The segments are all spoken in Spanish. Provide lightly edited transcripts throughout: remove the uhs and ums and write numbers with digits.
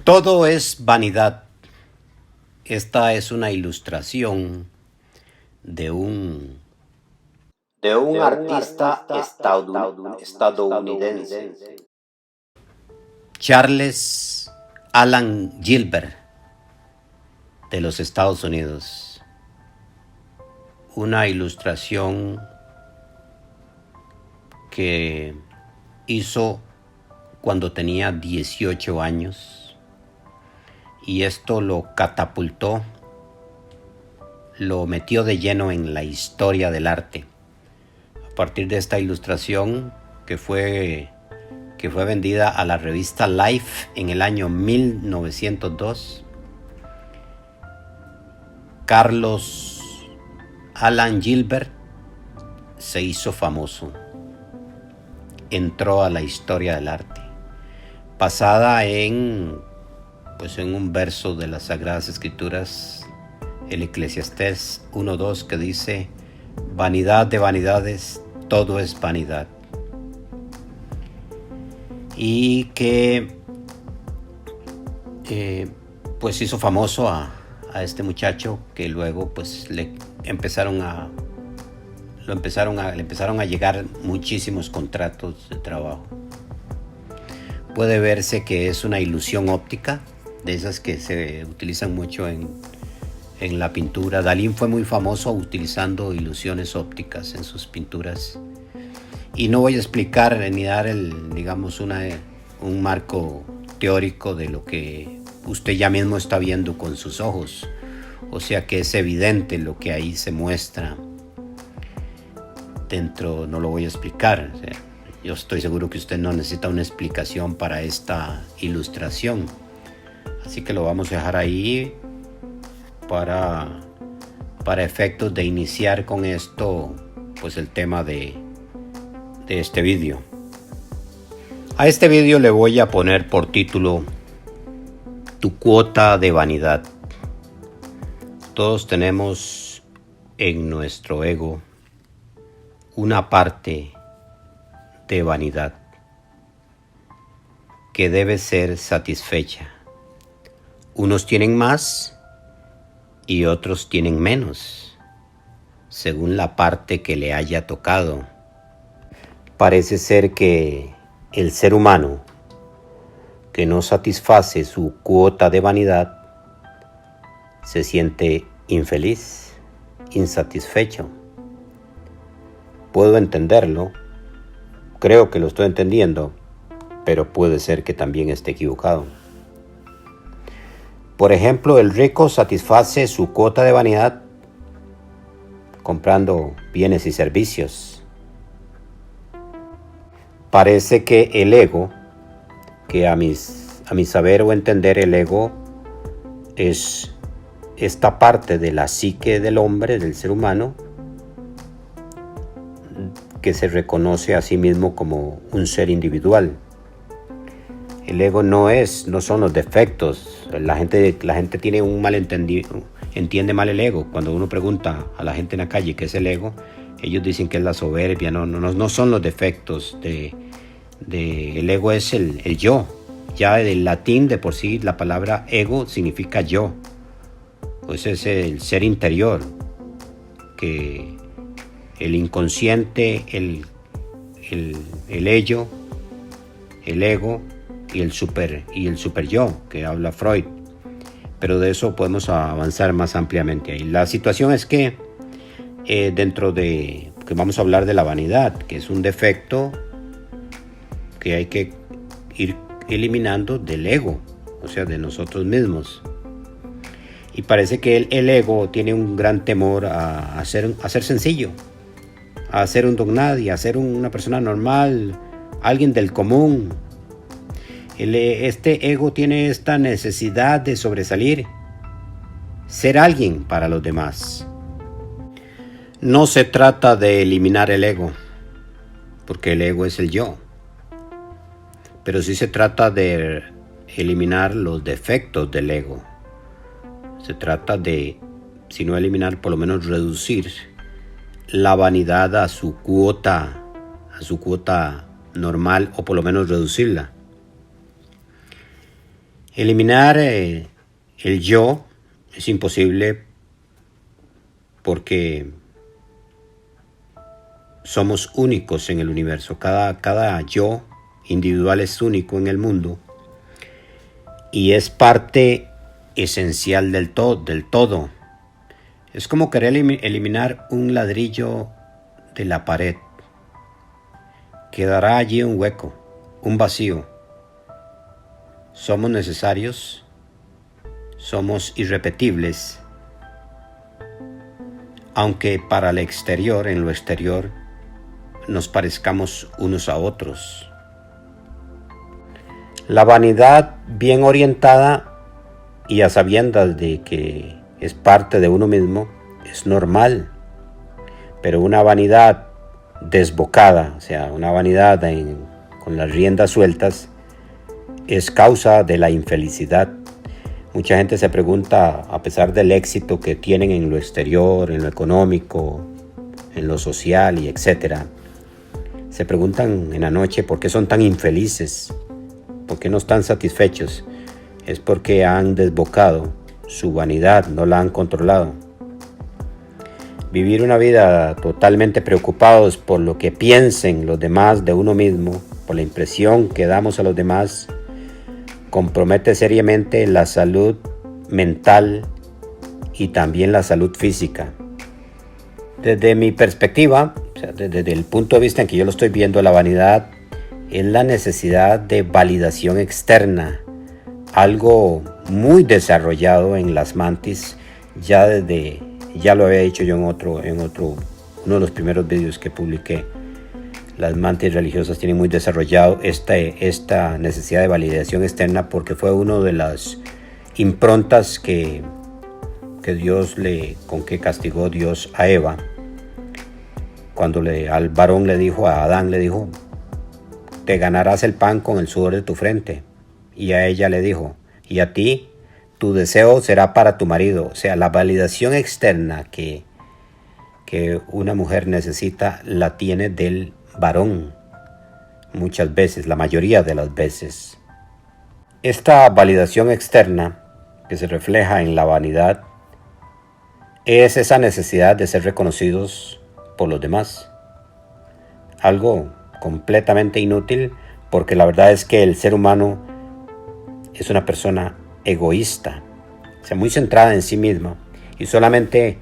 Todo es vanidad. Esta es una ilustración de un, de un artista estadounidense, Charles Alan Gilbert, de los Estados Unidos. Una ilustración que hizo cuando tenía 18 años. Y esto lo catapultó, lo metió de lleno en la historia del arte. A partir de esta ilustración que fue vendida a la revista Life en el año 1902, Carlos Alan Gilbert se hizo famoso. Entró a la historia del arte, basada en un verso de las Sagradas Escrituras, el Eclesiastés 1:2, que dice: vanidad de vanidades, todo es vanidad. Y que pues hizo famoso a este muchacho, que luego pues le empezaron a llegar muchísimos contratos de trabajo. Puede verse que es una ilusión óptica, de esas que se utilizan mucho en la pintura. Dalí fue muy famoso utilizando ilusiones ópticas en sus pinturas. Y no voy a explicar ni dar un marco teórico de lo que usted ya mismo está viendo con sus ojos. O sea que es evidente lo que ahí se muestra dentro. No lo voy a explicar. O sea, yo estoy seguro que usted no necesita una explicación para esta ilustración. Así que lo vamos a dejar ahí para efectos de iniciar con esto, pues el tema de este vídeo. A este vídeo le voy a poner por título: tu cuota de vanidad. Todos tenemos en nuestro ego una parte de vanidad que debe ser satisfecha. Unos tienen más y otros tienen menos, según la parte que le haya tocado. Parece ser que el ser humano que no satisface su cuota de vanidad se siente infeliz, insatisfecho. Puedo entenderlo, creo que lo estoy entendiendo, pero puede ser que también esté equivocado. Por ejemplo, el rico satisface su cuota de vanidad comprando bienes y servicios. Parece que el ego, que a mi saber o entender, el ego es esta parte de la psique del hombre, del ser humano, que se reconoce a sí mismo como un ser individual. El ego no son los defectos. La gente tiene un malentendido, entiende mal el ego. Cuando uno pregunta a la gente en la calle qué es el ego, ellos dicen que es la soberbia. No son los defectos. El ego es el yo. Ya del latín de por sí la palabra ego significa yo. Pues es el ser interior, que el inconsciente, el ello, el ego y el super yo, que habla Freud. Pero de eso podemos avanzar más ampliamente ahí. La situación es que que vamos a hablar de la vanidad, que es un defecto que hay que ir eliminando del ego, o sea, de nosotros mismos. Y parece que el ego tiene un gran temor a ser sencillo, a ser un don nadie, a ser una persona normal, alguien del común. Este ego tiene esta necesidad de sobresalir, ser alguien para los demás. No se trata de eliminar el ego, porque el ego es el yo. Pero sí se trata de eliminar los defectos del ego. Se trata de, si no eliminar, por lo menos reducir la vanidad a su cuota normal, o por lo menos reducirla. Eliminar el yo es imposible porque somos únicos en el universo. Cada yo individual es único en el mundo y es parte esencial del todo. Es como querer eliminar un ladrillo de la pared. Quedará allí un hueco, un vacío. Somos necesarios, somos irrepetibles, aunque para el exterior, en lo exterior, nos parezcamos unos a otros. La vanidad bien orientada y a sabiendas de que es parte de uno mismo es normal, pero una vanidad desbocada, o sea, una vanidad con las riendas sueltas, es causa de la infelicidad. Mucha gente se pregunta, a pesar del éxito que tienen en lo exterior, en lo económico, en lo social y etcétera, se preguntan en la noche por qué son tan infelices, por qué no están satisfechos. Es porque han desbocado su vanidad, no la han controlado. Vivir una vida totalmente preocupados por lo que piensen los demás de uno mismo, por la impresión que damos a los demás, compromete seriamente la salud mental y también la salud física. Desde mi perspectiva, o sea, desde el punto de vista en que yo lo estoy viendo, la vanidad es la necesidad de validación externa, algo muy desarrollado en las mantis, ya lo había dicho yo en uno de los primeros vídeos que publiqué. Las mantis religiosas tienen muy desarrollado esta necesidad de validación externa porque fue una de las improntas con que castigó Dios a Eva. Cuando al varón le dijo, a Adán le dijo, te ganarás el pan con el sudor de tu frente. Y a ella le dijo, y a ti, tu deseo será para tu marido. O sea, la validación externa que una mujer necesita la tiene del varón, muchas veces, la mayoría de las veces. Esta validación externa que se refleja en la vanidad es esa necesidad de ser reconocidos por los demás. Algo completamente inútil porque la verdad es que el ser humano es una persona egoísta, o sea, muy centrada en sí misma y solamente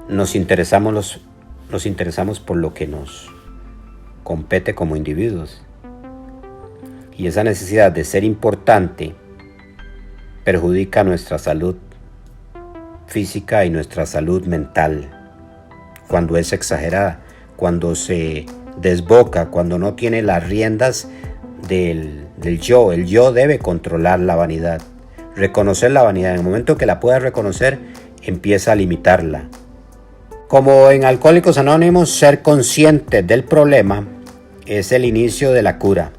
nos interesamos por lo que nos compete como individuos. Y esa necesidad de ser importante perjudica nuestra salud física y nuestra salud mental cuando es exagerada, cuando se desboca, cuando no tiene las riendas del yo. El yo debe controlar la vanidad, reconocer la vanidad. En el momento que la pueda reconocer, empieza a limitarla. Como en Alcohólicos Anónimos, ser consciente del problema es el inicio de la cura.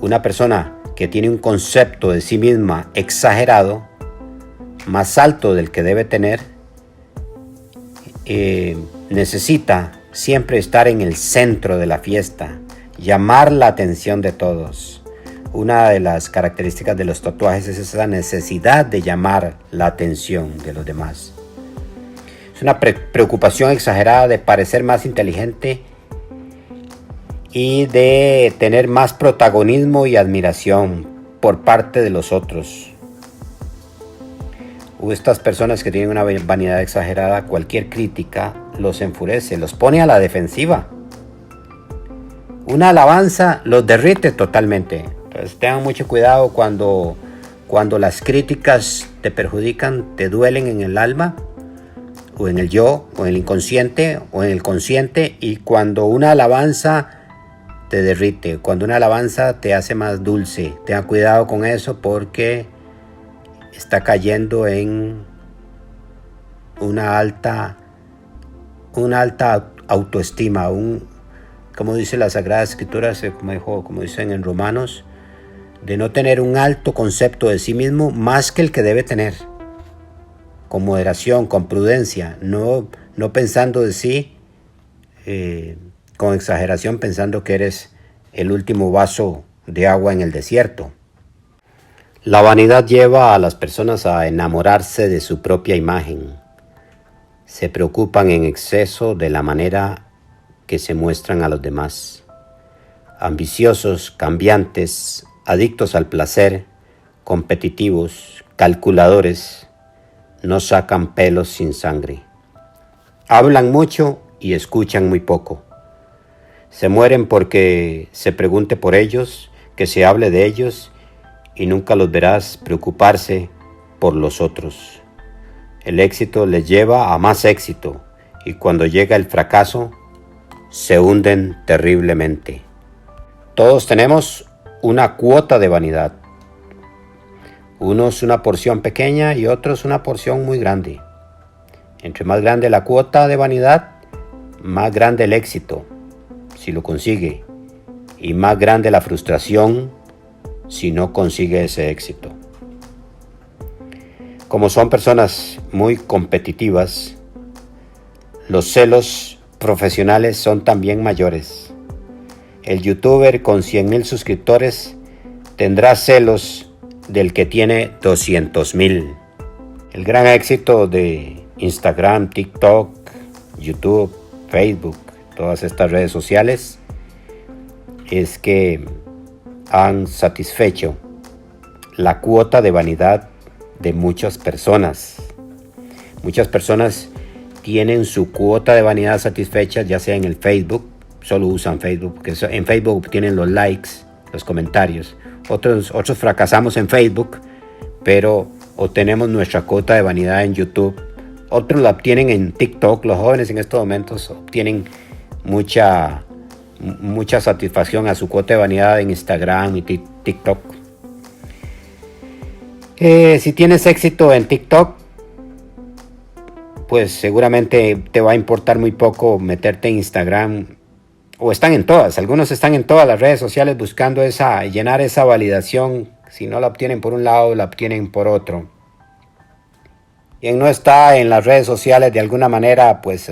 Una persona que tiene un concepto de sí misma exagerado, más alto del que debe tener, necesita siempre estar en el centro de la fiesta, llamar la atención de todos. Una de las características de los tatuajes es esa necesidad de llamar la atención de los demás. Es una preocupación exagerada de parecer más inteligente y de tener más protagonismo y admiración por parte de los otros. Estas personas que tienen una vanidad exagerada, cualquier crítica los enfurece, los pone a la defensiva. Una alabanza los derrite totalmente. Entonces tengan mucho cuidado cuando las críticas te perjudican, te duelen en el alma, o en el yo, o en el inconsciente, o en el consciente, y cuando una alabanza te derrite, cuando una alabanza te hace más dulce. Tenga cuidado con eso porque está cayendo en una alta autoestima, como dice la Sagrada Escritura, como dicen en Romanos, de no tener un alto concepto de sí mismo más que el que debe tener, con moderación, con prudencia, no pensando de sí con exageración, pensando que eres el último vaso de agua en el desierto. La vanidad lleva a las personas a enamorarse de su propia imagen. Se preocupan en exceso de la manera que se muestran a los demás. Ambiciosos, cambiantes, adictos al placer, competitivos, calculadores, no sacan pelos sin sangre. Hablan mucho y escuchan muy poco. Se mueren porque se pregunte por ellos, que se hable de ellos y nunca los verás preocuparse por los otros. El éxito les lleva a más éxito y cuando llega el fracaso, se hunden terriblemente. Todos tenemos una cuota de vanidad. Unos una porción pequeña y otros una porción muy grande. Entre más grande la cuota de vanidad, más grande el éxito, si lo consigue, y más grande la frustración si no consigue ese éxito. Como son personas muy competitivas, los celos profesionales son también mayores. El youtuber con 100,000 suscriptores tendrá celos del que tiene 200,000. El gran éxito de Instagram, TikTok, YouTube, Facebook, todas estas redes sociales es que han satisfecho la cuota de vanidad de muchas personas. Muchas personas tienen su cuota de vanidad satisfecha, ya sea en el Facebook, solo usan Facebook, porque en Facebook tienen los likes, los comentarios. Otros fracasamos en Facebook, pero obtenemos nuestra cuota de vanidad en YouTube. Otros la obtienen en TikTok. Los jóvenes en estos momentos obtienen mucha satisfacción a su cuota de vanidad en Instagram y TikTok. Si tienes éxito en TikTok, pues seguramente te va a importar muy poco meterte en Instagram, o están en todas. Algunos están en todas las redes sociales buscando llenar esa validación. Si no la obtienen por un lado, la obtienen por otro. Quien no está en las redes sociales de alguna manera, pues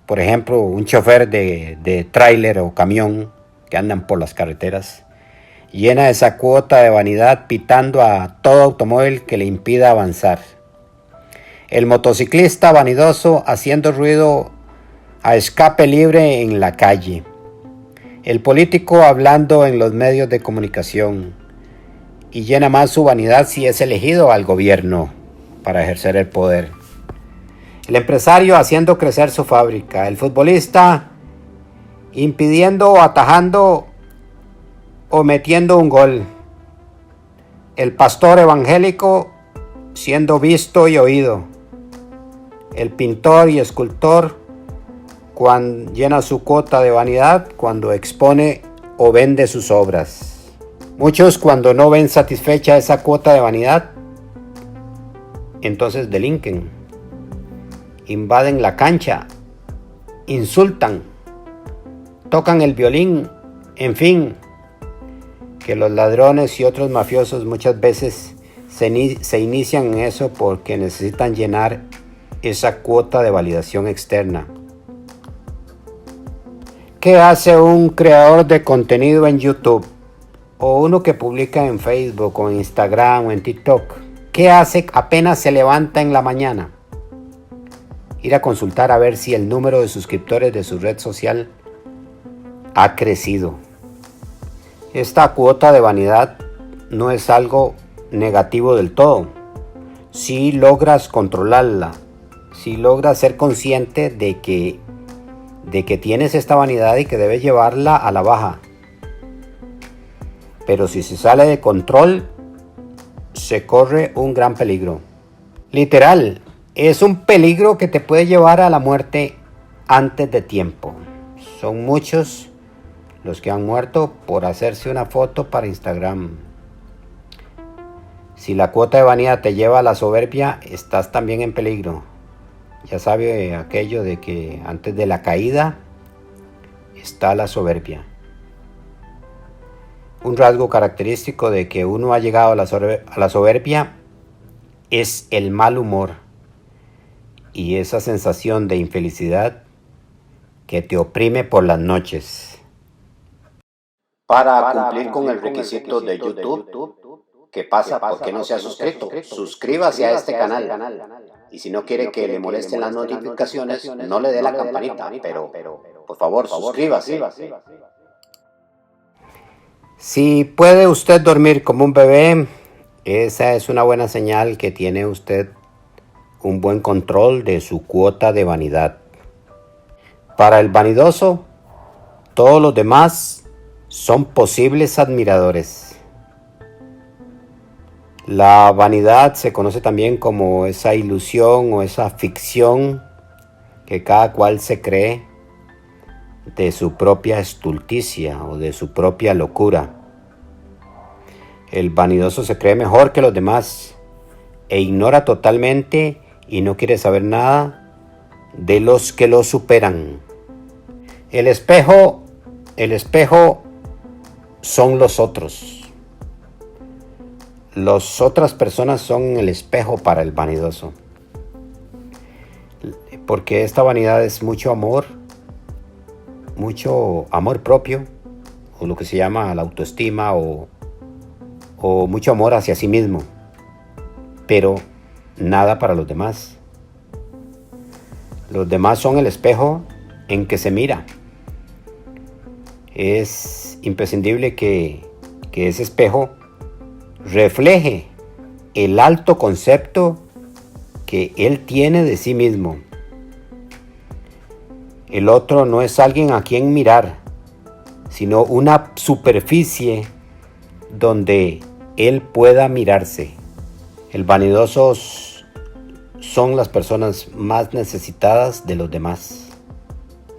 por ejemplo, un chofer de tráiler o camión que andan por las carreteras, llena esa cuota de vanidad pitando a todo automóvil que le impida avanzar. El motociclista vanidoso haciendo ruido a escape libre en la calle. El político hablando en los medios de comunicación. Y llena más su vanidad si es elegido al gobierno para ejercer el poder. El empresario haciendo crecer su fábrica. El futbolista impidiendo o atajando o metiendo un gol. El pastor evangélico siendo visto y oído. El pintor y escultor cuando llena su cuota de vanidad cuando expone o vende sus obras. Muchos, cuando no ven satisfecha esa cuota de vanidad, entonces delinquen, invaden la cancha, insultan, tocan el violín, en fin, que los ladrones y otros mafiosos muchas veces se inician en eso porque necesitan llenar esa cuota de validación externa. ¿Qué hace un creador de contenido en YouTube? O uno que publica en Facebook o en Instagram o en TikTok. ¿Qué hace apenas se levanta en la mañana? Ir a consultar a ver si el número de suscriptores de su red social ha crecido. Esta cuota de vanidad no es algo negativo del todo. Si logras controlarla, si logras ser consciente de que tienes esta vanidad y que debes llevarla a la baja. Pero si se sale de control, se corre un gran peligro. Literal, es un peligro que te puede llevar a la muerte antes de tiempo. Son muchos los que han muerto por hacerse una foto para Instagram. Si la cuota de vanidad te lleva a la soberbia, estás también en peligro. Ya sabe aquello de que antes de la caída está la soberbia. Un rasgo característico de que uno ha llegado a la soberbia es el mal humor y esa sensación de infelicidad que te oprime por las noches. Para cumplir con el requisito de YouTube, ¿Qué pasa? ¿Por qué no se ha suscrito? Suscríbase a este canal. Y si no quiere que le molesten las notificaciones, no le dé la campanita, pero por favor, suscríbase. Si puede usted dormir como un bebé, esa es una buena señal que tiene usted un buen control de su cuota de vanidad. Para el vanidoso, todos los demás son posibles admiradores. La vanidad se conoce también como esa ilusión o esa ficción que cada cual se cree de su propia estulticia o de su propia locura. El vanidoso se cree mejor que los demás e ignora totalmente y no quiere saber nada de los que lo superan. El espejo son los otros. Las otras personas son el espejo para el vanidoso. Porque esta vanidad es mucho amor propio, o lo que se llama la autoestima, o mucho amor hacia sí mismo, pero nada para los demás. Los demás son el espejo en que se mira. Es imprescindible que ese espejo refleje el alto concepto que él tiene de sí mismo. El otro no es alguien a quien mirar, sino una superficie donde él pueda mirarse. El vanidoso son las personas más necesitadas de los demás.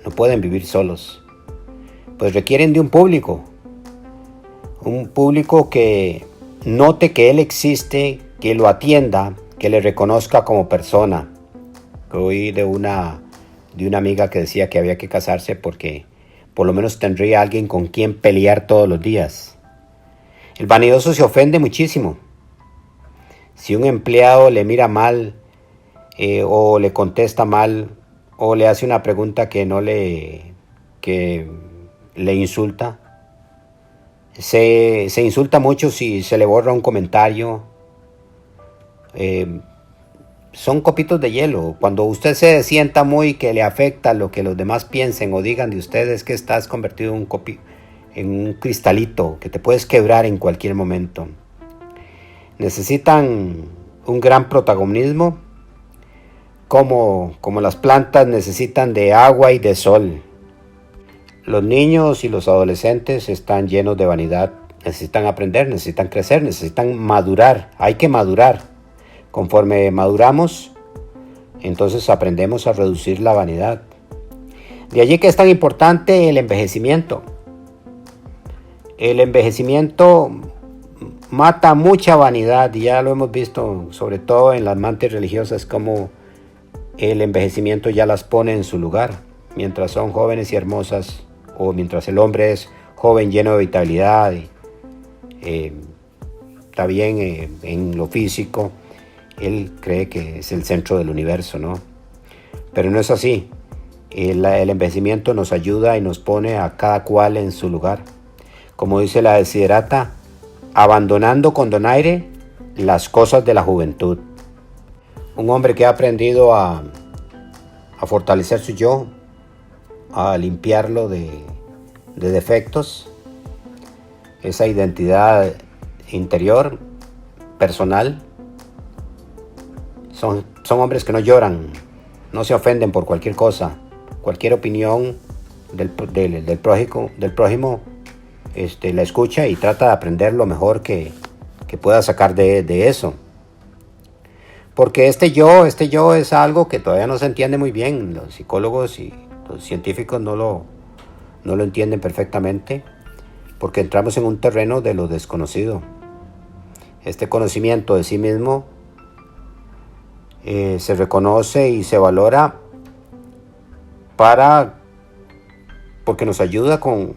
No pueden vivir solos, pues requieren de un público que note que él existe, que lo atienda, que le reconozca como persona. Oí de una amiga que decía que había que casarse porque por lo menos tendría alguien con quien pelear todos los días. El vanidoso se ofende muchísimo. Si un empleado le mira mal o le contesta mal o le hace una pregunta que le insulta, se insulta mucho si se le borra un comentario. Son copitos de hielo. Cuando usted se sienta muy que le afecta lo que los demás piensen o digan de usted, es que estás convertido en un cristalito que te puedes quebrar en cualquier momento. Necesitan un gran protagonismo, como las plantas necesitan de agua y de sol. Los niños y los adolescentes están llenos de vanidad. Necesitan aprender, necesitan crecer, necesitan madurar. Hay que madurar. Conforme maduramos, entonces aprendemos a reducir la vanidad. De allí que es tan importante el envejecimiento. El envejecimiento mata mucha vanidad, y ya lo hemos visto, sobre todo en las mantis religiosas, como el envejecimiento ya las pone en su lugar. Mientras son jóvenes y hermosas, o mientras el hombre es joven, lleno de vitalidad, está bien en lo físico, él cree que es el centro del universo, ¿no? Pero no es así. El envejecimiento nos ayuda y nos pone a cada cual en su lugar. Como dice la Desiderata, abandonando con donaire las cosas de la juventud. Un hombre que ha aprendido a fortalecer su yo, a limpiarlo de defectos, esa identidad interior, personal. Son hombres que no lloran, no se ofenden por cualquier cosa. Cualquier opinión del prójimo la escucha y trata de aprender lo mejor que pueda sacar de eso. Porque este yo es algo que todavía no se entiende muy bien. Los psicólogos y los científicos no lo entienden perfectamente, porque entramos en un terreno de lo desconocido. Este conocimiento de sí mismo se reconoce y se valora porque nos ayuda con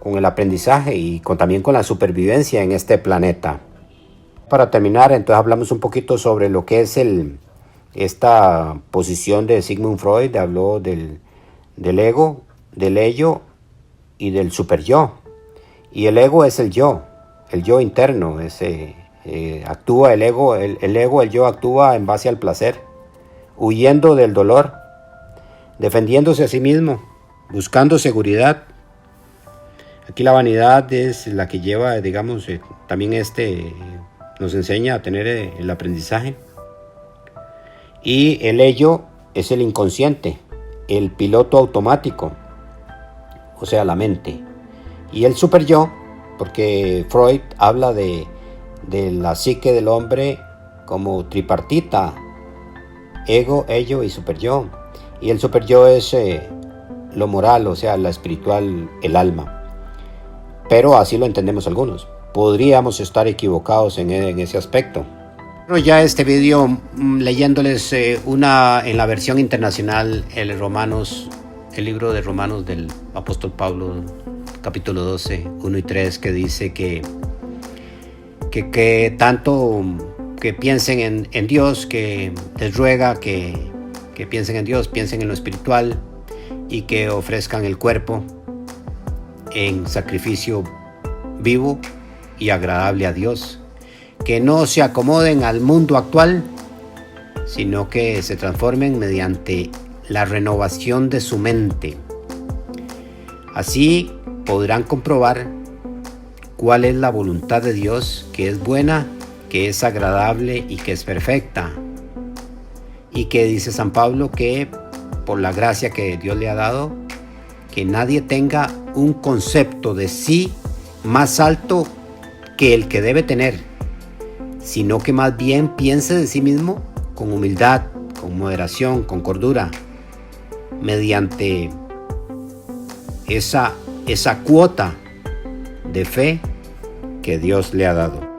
el aprendizaje y también con la supervivencia en este planeta. Para terminar, entonces hablamos un poquito sobre lo que es esta posición de Sigmund Freud. Habló del ego, del ello y del superyo. Y el ego es el yo interno, ese Actúa el ego, el yo actúa en base al placer, huyendo del dolor, defendiéndose a sí mismo, buscando seguridad. Aquí la vanidad es la que lleva, digamos, también nos enseña a tener el aprendizaje. Y el ello es el inconsciente, el piloto automático, o sea, la mente. Y el superyo, porque Freud habla de la psique del hombre como tripartita: ego, ello y superyo. Y el superyo es lo moral, o sea, la espiritual, el alma. Pero así lo entendemos algunos. Podríamos estar equivocados en ese aspecto. Pero ya este video leyéndoles en la versión internacional el libro de Romanos del apóstol Pablo, capítulo 12, 1 y 3, que dice que tanto que piensen en Dios, que les ruega que piensen en Dios, piensen en lo espiritual, y que ofrezcan el cuerpo en sacrificio vivo y agradable a Dios. Que no se acomoden al mundo actual, sino que se transformen mediante la renovación de su mente. Así podrán comprobar cuál es la voluntad de Dios, que es buena, que es agradable y que es perfecta. Y que dice San Pablo que por la gracia que Dios le ha dado, que nadie tenga un concepto de sí más alto que el que debe tener, sino que más bien piense de sí mismo con humildad, con moderación, con cordura, mediante esa cuota de fe que Dios le ha dado.